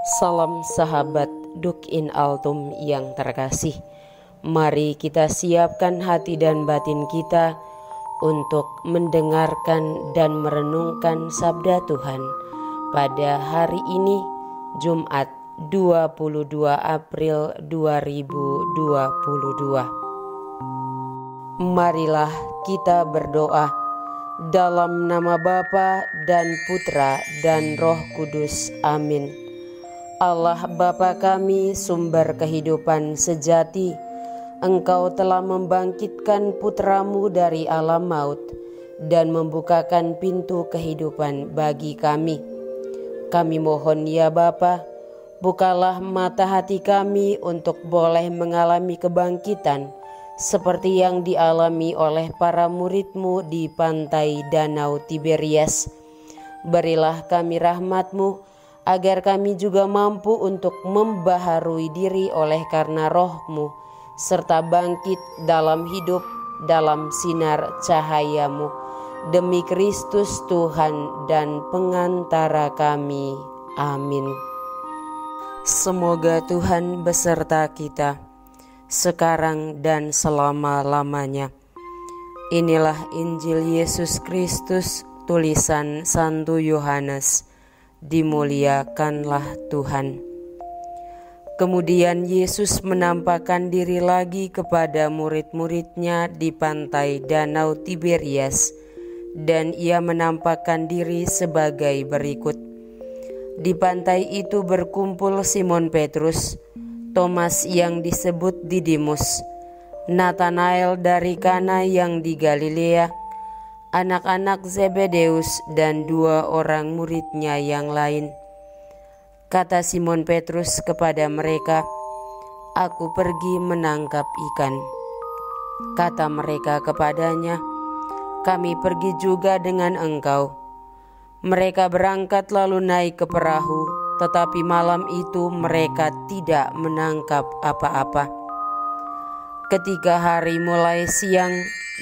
Salam sahabat Duk in Altum yang terkasih. Mari kita siapkan hati dan batin kita untuk mendengarkan dan merenungkan sabda Tuhan pada hari ini, Jumat 22 April 2022. Marilah kita berdoa dalam nama Bapa dan Putra dan Roh Kudus. Amin. Allah Bapa kami, sumber kehidupan sejati, Engkau telah membangkitkan Putra-Mu dari alam maut dan membukakan pintu kehidupan bagi kami. Kami mohon ya Bapa, bukalah mata hati kami untuk boleh mengalami kebangkitan seperti yang dialami oleh para murid-Mu di pantai Danau Tiberias. Berilah kami rahmat-Mu, agar kami juga mampu untuk membaharui diri oleh karena Roh-Mu, serta bangkit dalam hidup dalam sinar cahaya-Mu. Demi Kristus Tuhan dan pengantara kami. Amin. Semoga Tuhan beserta kita, sekarang dan selama-lamanya. Inilah Injil Yesus Kristus, tulisan Santo Yohanes. Dimuliakanlah Tuhan. Kemudian Yesus menampakkan diri lagi kepada murid-muridnya di pantai Danau Tiberias, dan ia menampakkan diri sebagai berikut. Di pantai itu berkumpul Simon Petrus, Thomas yang disebut Didimus, Natanael dari Kana yang di Galilea, anak-anak Zebedeus dan 2 orang muridnya yang lain. Kata Simon Petrus kepada mereka, "Aku pergi menangkap ikan." Kata mereka kepadanya, "Kami pergi juga dengan engkau." Mereka berangkat lalu naik ke perahu, tetapi malam itu mereka tidak menangkap apa-apa. Ketika hari mulai siang,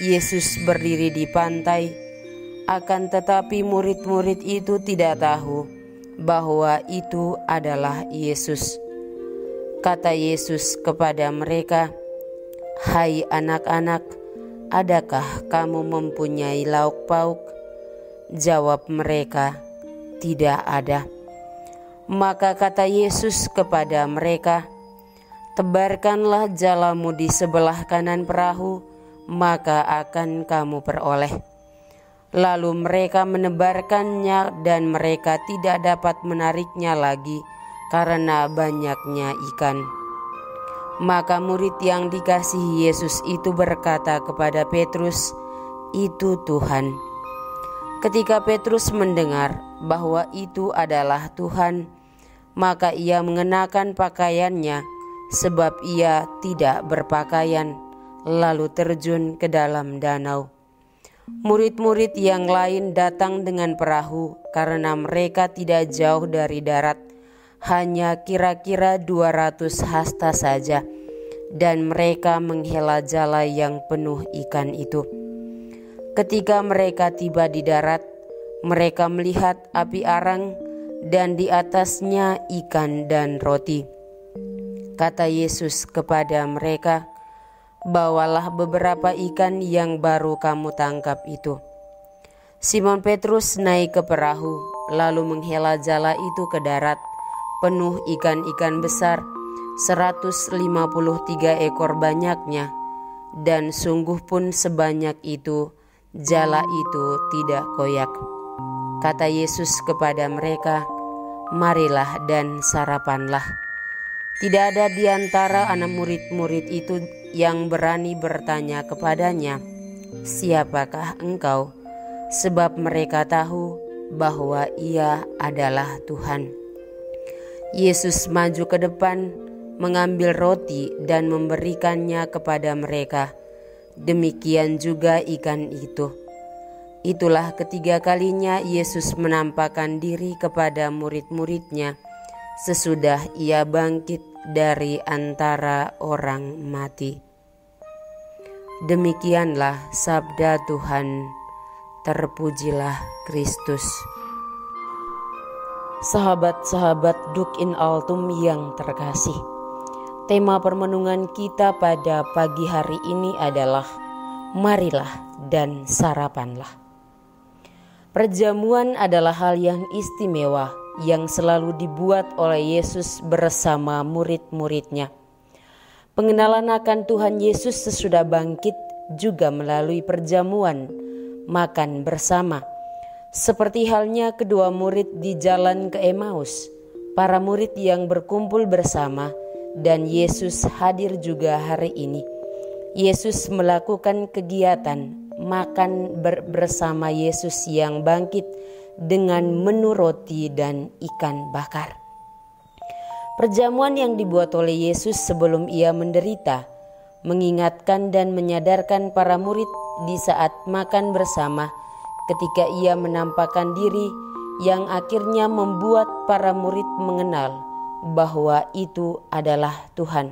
Yesus berdiri di pantai, akan tetapi murid-murid itu tidak tahu bahwa itu adalah Yesus. Kata Yesus kepada mereka, "Hai anak-anak, adakah kamu mempunyai lauk pauk?" Jawab mereka, "Tidak ada." Maka kata Yesus kepada mereka, "Tebarkanlah jalamu di sebelah kanan perahu, maka akan kamu peroleh." Lalu mereka menebarkannya dan mereka tidak dapat menariknya lagi karena banyaknya ikan. Maka murid yang dikasihi Yesus itu berkata kepada Petrus, "Itu Tuhan." Ketika Petrus mendengar bahwa itu adalah Tuhan, maka ia mengenakan pakaiannya, sebab ia tidak berpakaian, lalu terjun ke dalam danau. Murid-murid yang lain datang dengan perahu karena mereka tidak jauh dari darat, hanya kira-kira 200 hasta saja, dan mereka menghela jala yang penuh ikan itu. Ketika mereka tiba di darat, mereka melihat api arang dan di atasnya ikan dan roti. Kata Yesus kepada mereka, "Bawalah beberapa ikan yang baru kamu tangkap itu." Simon Petrus naik ke perahu, lalu menghela jala itu ke darat, penuh ikan-ikan besar, 153 ekor banyaknya, dan sungguh pun sebanyak itu, jala itu tidak koyak. Kata Yesus kepada mereka, "Marilah dan sarapanlah." Tidak ada di antara anak murid-murid itu yang berani bertanya kepadanya, "Siapakah engkau?" Sebab mereka tahu bahwa ia adalah Tuhan. Yesus maju ke depan, mengambil roti dan memberikannya kepada mereka. Demikian juga ikan itu. Itulah ketiga kalinya Yesus menampakkan diri kepada murid-muridnya sesudah ia bangkit dari antara orang mati. Demikianlah sabda Tuhan. Terpujilah Kristus. Sahabat-sahabat Duk in Altum yang terkasih, tema permenungan kita pada pagi hari ini adalah marilah dan sarapanlah. Perjamuan adalah hal yang istimewa yang selalu dibuat oleh Yesus bersama murid-muridnya. Pengenalan akan Tuhan Yesus sesudah bangkit juga melalui perjamuan, makan bersama. Seperti halnya kedua murid di jalan ke Emmaus, para murid yang berkumpul bersama, dan Yesus hadir juga hari ini. Yesus melakukan kegiatan makan bersama Yesus yang bangkit dengan menu roti dan ikan bakar. Perjamuan yang dibuat oleh Yesus sebelum ia menderita, mengingatkan dan menyadarkan para murid di saat makan bersama ketika ia menampakkan diri, yang akhirnya membuat para murid mengenal bahwa itu adalah Tuhan.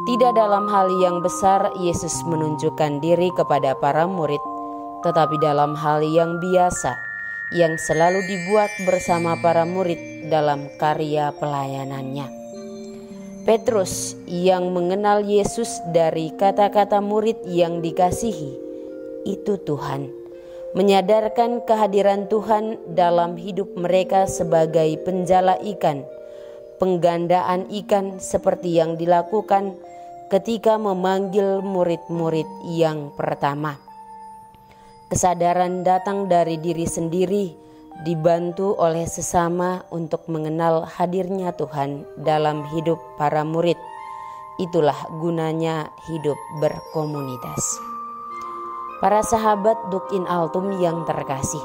Tidak dalam hal yang besar Yesus menunjukkan diri kepada para murid, tetapi dalam hal yang biasa yang selalu dibuat bersama para murid dalam karya pelayanannya. Petrus yang mengenal Yesus dari kata-kata murid yang dikasihi, itu Tuhan, menyadarkan kehadiran Tuhan dalam hidup mereka sebagai penjala ikan, penggandaan ikan seperti yang dilakukan ketika memanggil murid-murid yang pertama. Kesadaran datang dari diri sendiri, dibantu oleh sesama untuk mengenal hadirnya Tuhan dalam hidup para murid. Itulah gunanya hidup berkomunitas. Para sahabat Duk in Altum yang terkasih,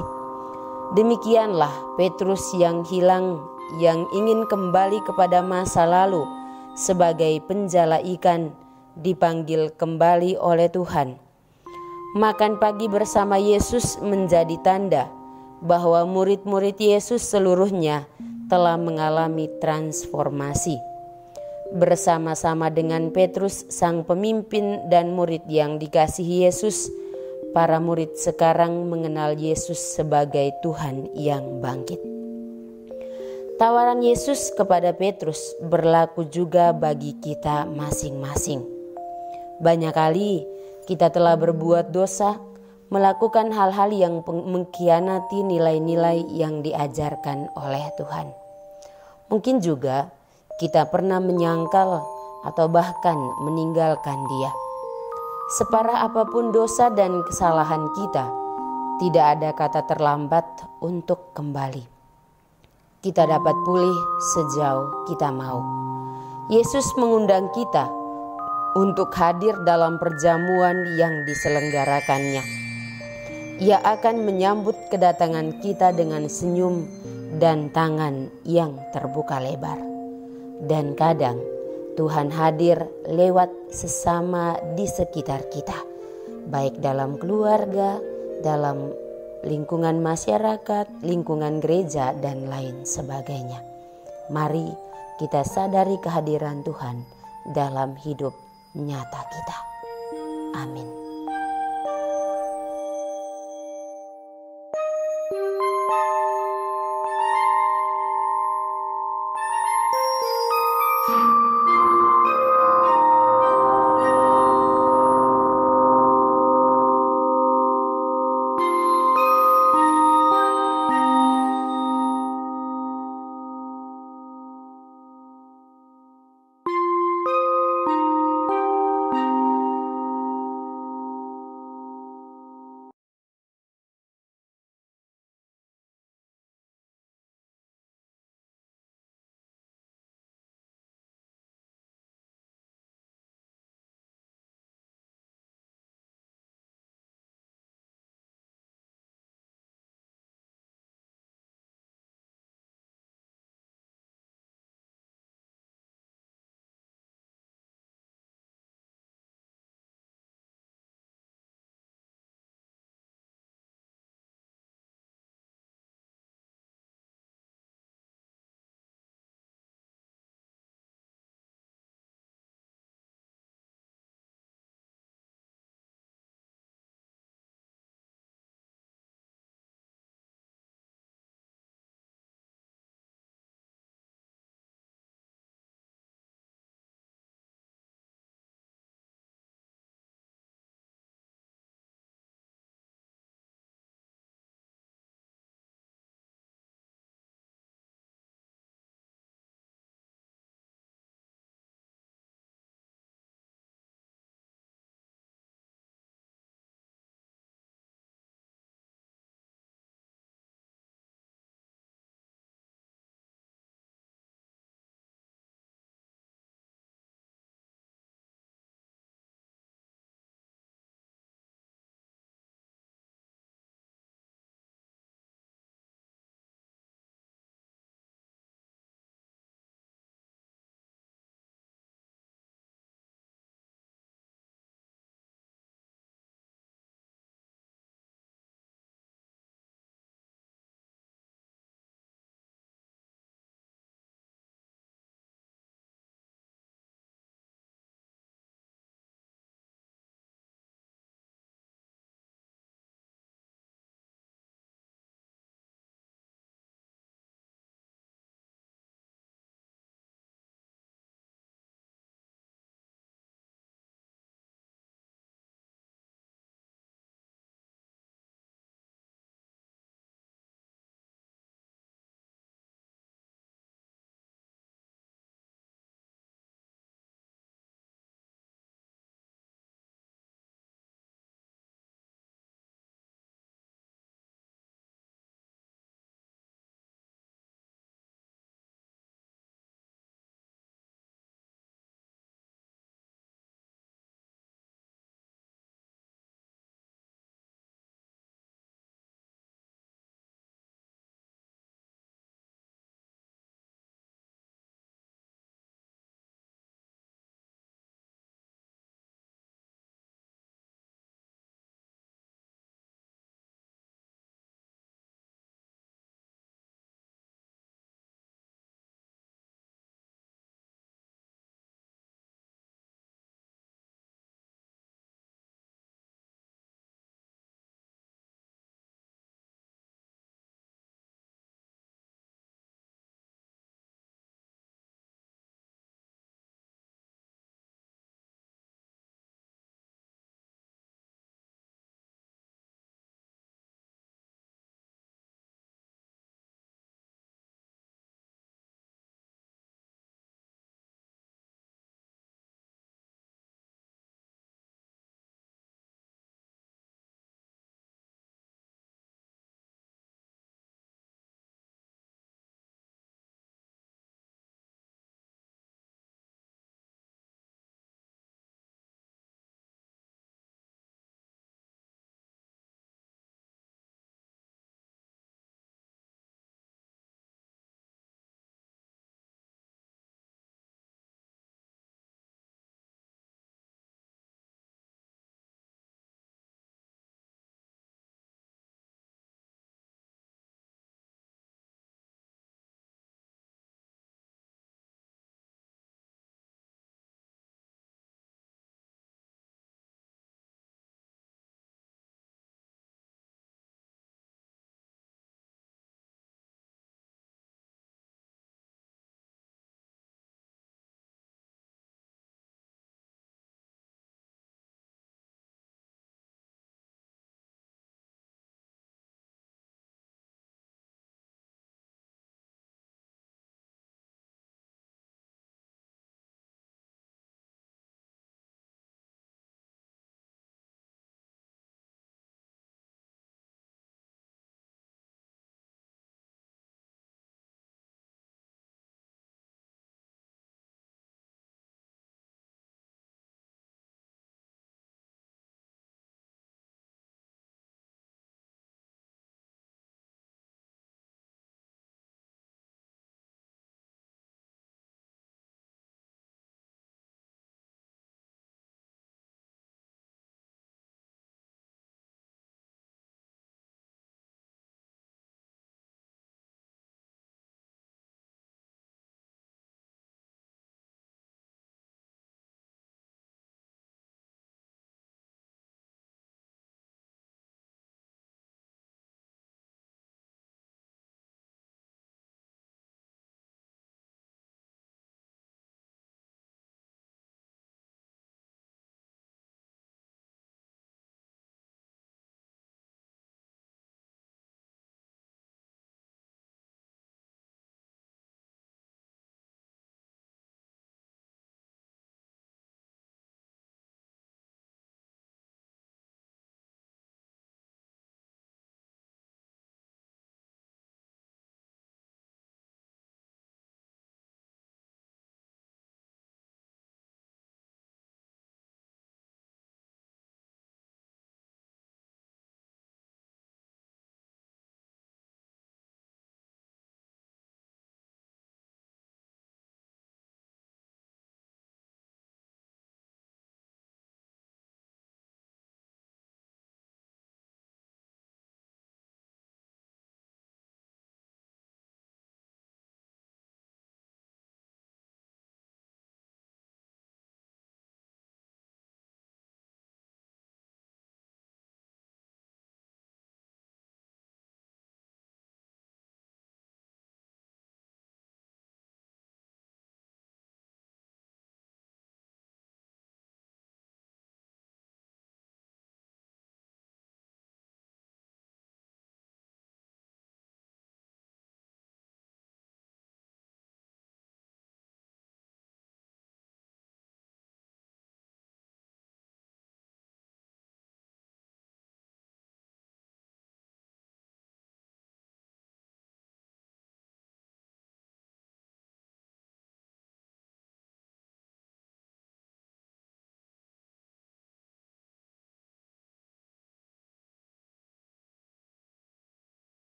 demikianlah Petrus yang hilang, yang ingin kembali kepada masa lalu sebagai penjala ikan, dipanggil kembali oleh Tuhan. Makan pagi bersama Yesus menjadi tanda bahwa murid-murid Yesus seluruhnya telah mengalami transformasi. Bersama-sama dengan Petrus, sang pemimpin dan murid yang dikasihi Yesus, para murid sekarang mengenal Yesus sebagai Tuhan yang bangkit. Tawaran Yesus kepada Petrus berlaku juga bagi kita masing-masing. Banyak kali kita telah berbuat dosa, melakukan hal-hal yang mengkhianati nilai-nilai yang diajarkan oleh Tuhan. Mungkin juga kita pernah menyangkal atau bahkan meninggalkan Dia. Separah apapun dosa dan kesalahan kita, tidak ada kata terlambat untuk kembali. Kita dapat pulih sejauh kita mau. Yesus mengundang kita untuk hadir dalam perjamuan yang diselenggarakannya. Ia akan menyambut kedatangan kita dengan senyum dan tangan yang terbuka lebar. Dan kadang Tuhan hadir lewat sesama di sekitar kita, baik dalam keluarga, dalam lingkungan masyarakat, lingkungan gereja, dan lain sebagainya. Mari kita sadari kehadiran Tuhan dalam hidup nyata kita. Amin.